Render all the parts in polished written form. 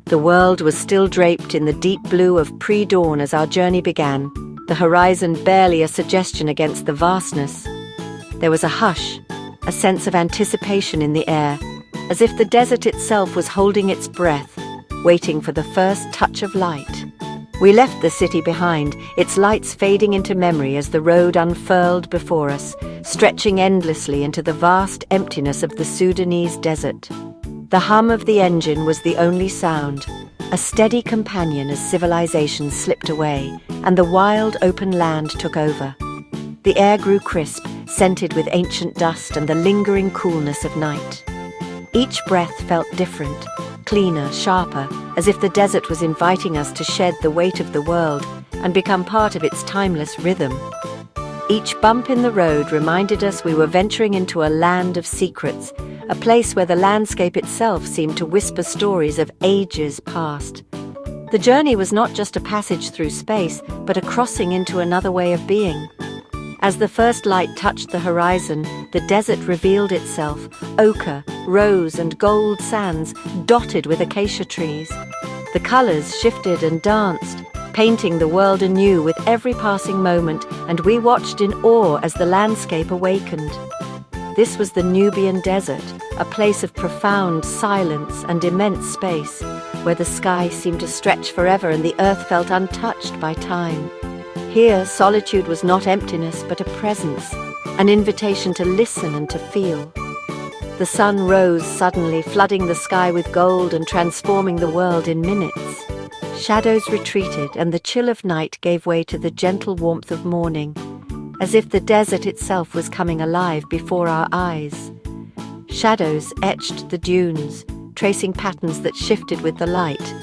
The world was still draped in the deep blue of pre-dawn as our journey began, the horizon barely a suggestion against the vastness. There was a hush, a sense of anticipation in the air, as if the desert itself was holding its breath, waiting for the first touch of light. We left the city behind, its lights fading into memory as the road unfurled before us, stretching endlessly into the vast emptiness of the Sudanese desert. The hum of the engine was the only sound, a steady companion as civilization slipped away and the wild open land took over. The air grew crisp, scented with ancient dust and the lingering coolness of night. Each breath felt different, cleaner, sharper, as if the desert was inviting us to shed the weight of the world and become part of its timeless rhythm. Each bump in the road reminded us we were venturing into a land of secrets, a place where the landscape itself seemed to whisper stories of ages past. The journey was not just a passage through space, but a crossing into another way of being. As the first light touched the horizon, the desert revealed itself, ochre, rose and gold sands dotted with acacia trees. The colors shifted and danced, painting the world anew with every passing moment, and we watched in awe as the landscape awakened. This was the Nubian desert, a place of profound silence and immense space, where the sky seemed to stretch forever and the earth felt untouched by time. Here, solitude was not emptiness, but a presence, an invitation to listen and to feel. The sun rose suddenly, flooding the sky with gold and transforming the world in minutes. Shadows retreated, and the chill of night gave way to the gentle warmth of morning, as if the desert itself was coming alive before our eyes. Shadows etched the dunes, tracing patterns that shifted with the light,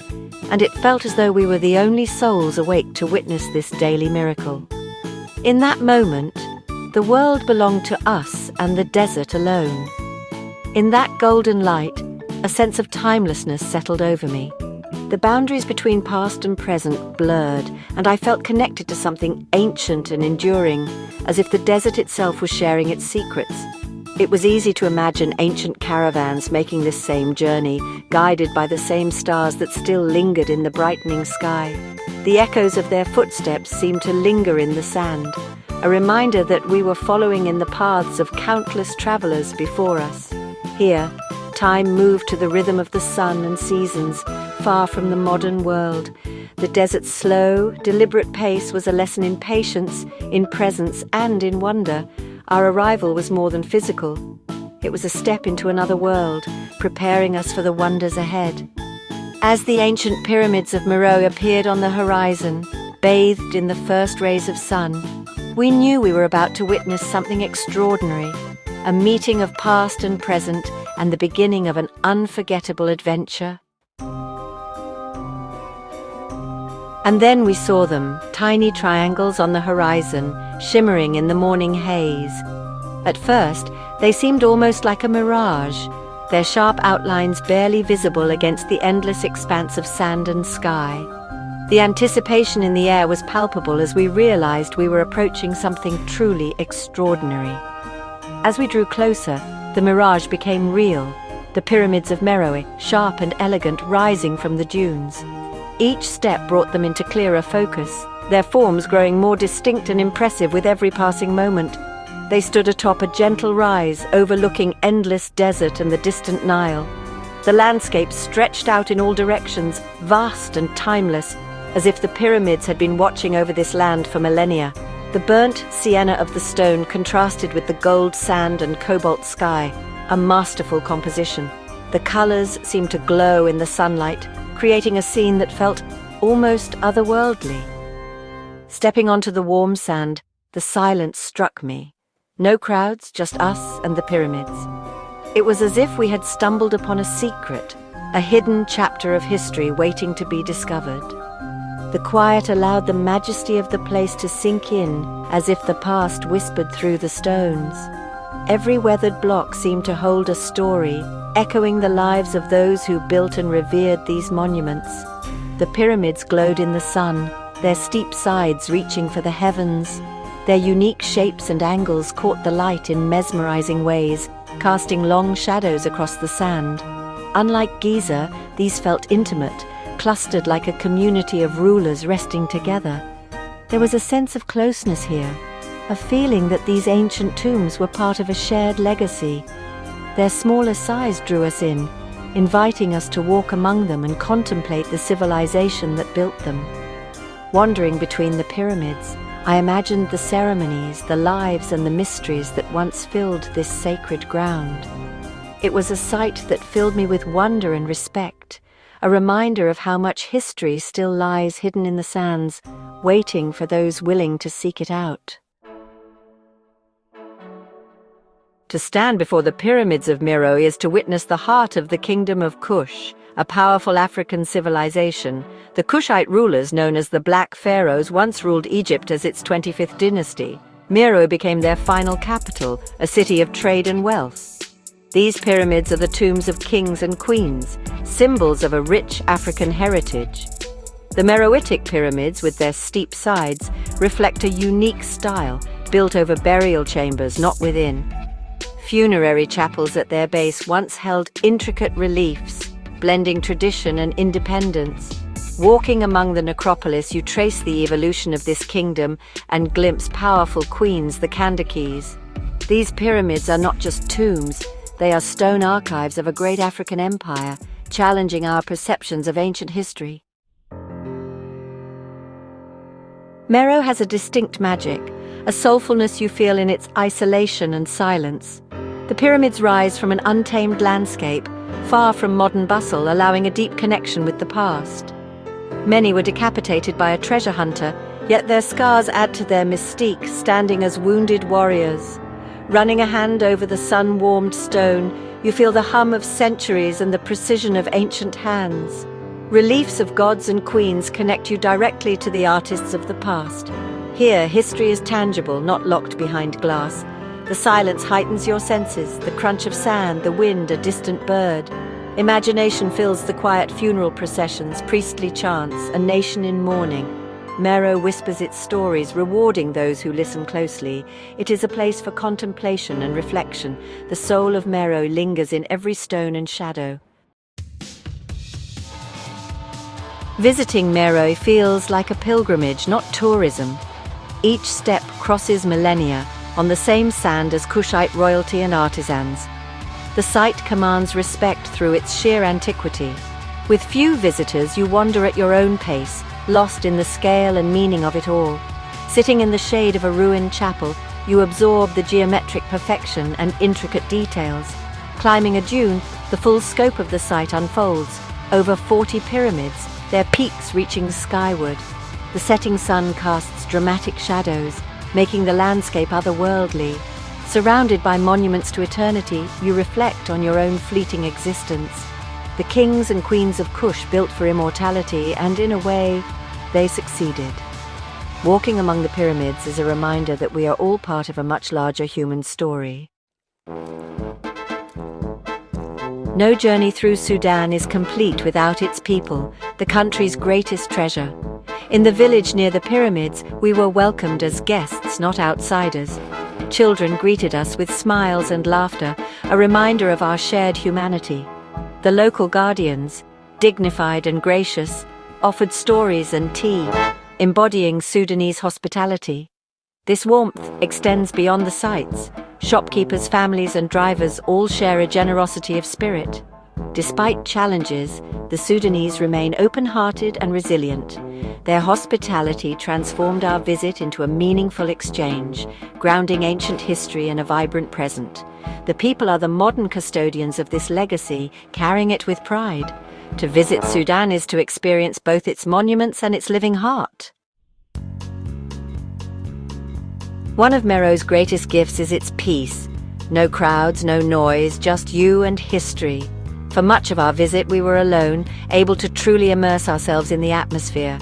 and it felt as though we were the only souls awake to witness this daily miracle. In that moment, the world belonged to us and the desert alone. In that golden light, a sense of timelessness settled over me. The boundaries between past and present blurred, and I felt connected to something ancient and enduring, as if the desert itself was sharing its secrets. It was easy to imagine ancient caravans making this same journey, guided by the same stars that still lingered in the brightening sky. The echoes of their footsteps seemed to linger in the sand, a reminder that we were following in the paths of countless travelers before us. Here, time moved to the rhythm of the sun and seasons, far from the modern world. The desert's slow, deliberate pace was a lesson in patience, in presence, and in wonder. Our arrival was more than physical. It was a step into another world, preparing us for the wonders ahead. As the ancient Pyramids of Meroë appeared on the horizon, bathed in the first rays of sun, we knew we were about to witness something extraordinary, a meeting of past and present, and the beginning of an unforgettable adventure. And then we saw them, tiny triangles on the horizon, shimmering in the morning haze. At first, they seemed almost like a mirage, their sharp outlines barely visible against the endless expanse of sand and sky. The anticipation in the air was palpable as we realized we were approaching something truly extraordinary. As we drew closer, the mirage became real, the Pyramids of Meroë, sharp and elegant, rising from the dunes. Each step brought them into clearer focus, their forms growing more distinct and impressive with every passing moment. They stood atop a gentle rise, overlooking endless desert and the distant Nile. The landscape stretched out in all directions, vast and timeless, as if the pyramids had been watching over this land for millennia. The burnt sienna of the stone contrasted with the gold sand and cobalt sky, a masterful composition. The colors seemed to glow in the sunlight, creating a scene that felt almost otherworldly. Stepping onto the warm sand, the silence struck me. No crowds, just us and the pyramids. It was as if we had stumbled upon a secret, a hidden chapter of history waiting to be discovered. The quiet allowed the majesty of the place to sink in, as if the past whispered through the stones. Every weathered block seemed to hold a story, echoing the lives of those who built and revered these monuments. The pyramids glowed in the sun, their steep sides reaching for the heavens. Their unique shapes and angles caught the light in mesmerizing ways, casting long shadows across the sand. Unlike Giza, these felt intimate, clustered like a community of rulers resting together. There was a sense of closeness here, a feeling that these ancient tombs were part of a shared legacy. Their smaller size drew us in, inviting us to walk among them and contemplate the civilization that built them. Wandering between the pyramids, I imagined the ceremonies, the lives, and the mysteries that once filled this sacred ground. It was a sight that filled me with wonder and respect, a reminder of how much history still lies hidden in the sands, waiting for those willing to seek it out. To stand before the Pyramids of Meroë is to witness the heart of the Kingdom of Kush, a powerful African civilization. The Kushite rulers, known as the Black Pharaohs, once ruled Egypt as its 25th dynasty. Meroë became their final capital, a city of trade and wealth. These pyramids are the tombs of kings and queens, symbols of a rich African heritage. The Meroitic pyramids, with their steep sides, reflect a unique style, built over burial chambers, not within. Funerary chapels at their base once held intricate reliefs, blending tradition and independence. Walking among the necropolis, you trace the evolution of this kingdom and glimpse powerful queens, the Kandakes. These pyramids are not just tombs, they are stone archives of a great African empire, challenging our perceptions of ancient history. Meroë has a distinct magic, a soulfulness you feel in its isolation and silence. The pyramids rise from an untamed landscape, far from modern bustle, allowing a deep connection with the past. Many were decapitated by a treasure hunter, yet their scars add to their mystique, standing as wounded warriors. Running a hand over the sun-warmed stone, you feel the hum of centuries and the precision of ancient hands. Reliefs of gods and queens connect you directly to the artists of the past. Here, history is tangible, not locked behind glass. The silence heightens your senses, the crunch of sand, the wind, a distant bird. Imagination fills the quiet funeral processions, priestly chants, a nation in mourning. Meroë whispers its stories, rewarding those who listen closely. It is a place for contemplation and reflection. The soul of Meroë lingers in every stone and shadow. Visiting Meroë feels like a pilgrimage, not tourism. Each step crosses millennia, on the same sand as Kushite royalty and artisans. The site commands respect through its sheer antiquity. With few visitors, you wander at your own pace, lost in the scale and meaning of it all. Sitting in the shade of a ruined chapel, you absorb the geometric perfection and intricate details. Climbing a dune, the full scope of the site unfolds. Over 40 pyramids, their peaks reaching skyward. The setting sun casts dramatic shadows, making the landscape otherworldly. Surrounded by monuments to eternity, you reflect on your own fleeting existence. The kings and queens of Kush built for immortality, and in a way, they succeeded. Walking among the pyramids is a reminder that we are all part of a much larger human story. No journey through Sudan is complete without its people, the country's greatest treasure. In the village near the pyramids, we were welcomed as guests, not outsiders. Children greeted us with smiles and laughter, a reminder of our shared humanity. The local guardians, dignified and gracious, offered stories and tea, embodying Sudanese hospitality. This warmth extends beyond the sights. Shopkeepers, families, and drivers all share a generosity of spirit. Despite challenges, the Sudanese remain open-hearted and resilient. Their hospitality transformed our visit into a meaningful exchange, grounding ancient history in a vibrant present. The people are the modern custodians of this legacy, carrying it with pride. To visit Sudan is to experience both its monuments and its living heart. One of Meroë's greatest gifts is its peace. No crowds, no noise, just you and history. For much of our visit, we were alone, able to truly immerse ourselves in the atmosphere.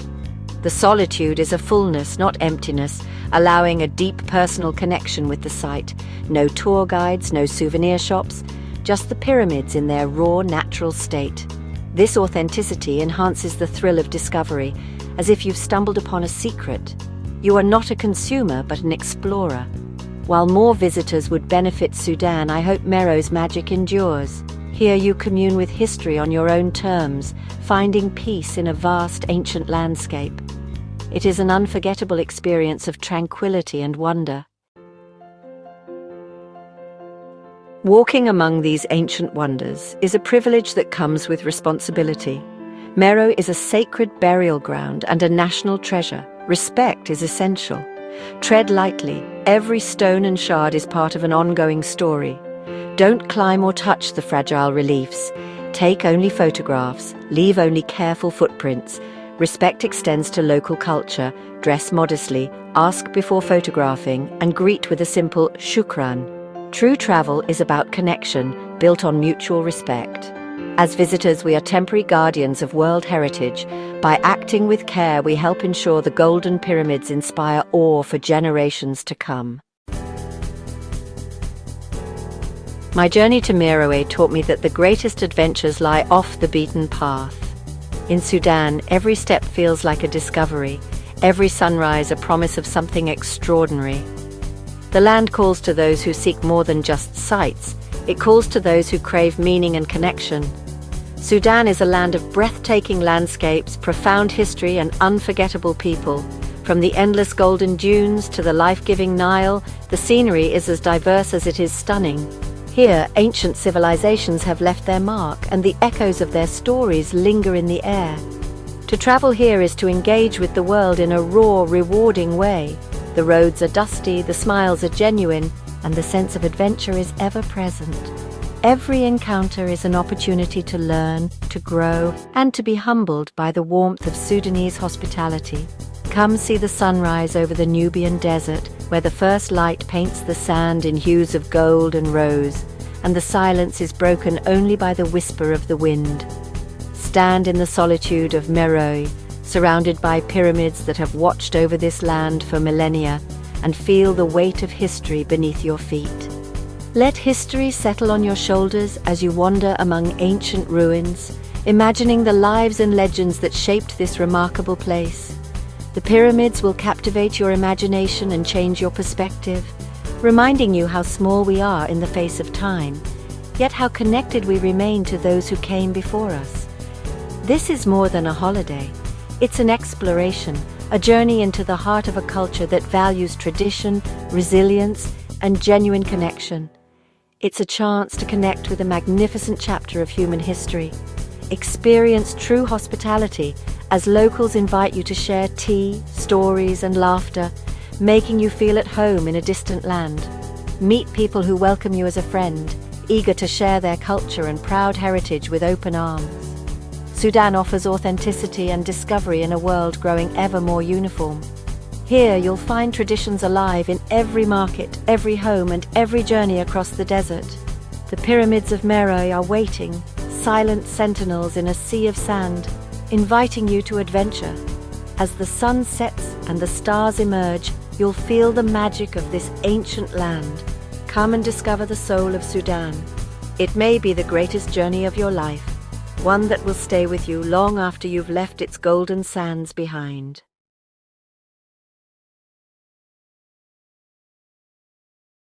The solitude is a fullness, not emptiness, allowing a deep personal connection with the site. No tour guides, no souvenir shops, just the pyramids in their raw, natural state. This authenticity enhances the thrill of discovery, as if you've stumbled upon a secret. You are not a consumer, but an explorer. While more visitors would benefit Sudan, I hope Meroë's magic endures. Here you commune with history on your own terms, finding peace in a vast ancient landscape. It is an unforgettable experience of tranquility and wonder. Walking among these ancient wonders is a privilege that comes with responsibility. Meroë is a sacred burial ground and a national treasure. Respect is essential. Tread lightly. Every stone and shard is part of an ongoing story. Don't climb or touch the fragile reliefs. Take only photographs. Leave only careful footprints. Respect extends to local culture. Dress modestly. Ask before photographing and greet with a simple shukran. True travel is about connection, built on mutual respect. As visitors, we are temporary guardians of world heritage. By acting with care, we help ensure the golden pyramids inspire awe for generations to come. My journey to Meroë taught me that the greatest adventures lie off the beaten path. In Sudan, every step feels like a discovery, every sunrise a promise of something extraordinary. The land calls to those who seek more than just sights. It calls to those who crave meaning and connection. Sudan is a land of breathtaking landscapes, profound history, and unforgettable people. From the endless golden dunes to the life-giving Nile, the scenery is as diverse as it is stunning. Here, ancient civilizations have left their mark, and the echoes of their stories linger in the air. To travel here is to engage with the world in a raw, rewarding way. The roads are dusty, the smiles are genuine, and the sense of adventure is ever present. Every encounter is an opportunity to learn, to grow, and to be humbled by the warmth of Sudanese hospitality. Come see the sunrise over the Nubian desert, where the first light paints the sand in hues of gold and rose, and the silence is broken only by the whisper of the wind. Stand in the solitude of Meroë, surrounded by pyramids that have watched over this land for millennia, and feel the weight of history beneath your feet. Let history settle on your shoulders as you wander among ancient ruins, imagining the lives and legends that shaped this remarkable place. The pyramids will captivate your imagination and change your perspective, reminding you how small we are in the face of time, yet how connected we remain to those who came before us. This is more than a holiday. It's an exploration, a journey into the heart of a culture that values tradition, resilience, and genuine connection. It's a chance to connect with a magnificent chapter of human history. Experience true hospitality as locals invite you to share tea, stories, and laughter, making you feel at home in a distant land. Meet people who welcome you as a friend, eager to share their culture and proud heritage with open arms. Sudan offers authenticity and discovery in a world growing ever more uniform. Here you'll find traditions alive in every market, every home, and every journey across the desert. The Pyramids of Meroë are waiting, silent sentinels in a sea of sand, inviting you to adventure. As the sun sets and the stars emerge, you'll feel the magic of this ancient land. Come and discover the soul of Sudan. It may be the greatest journey of your life, one that will stay with you long after you've left its golden sands behind.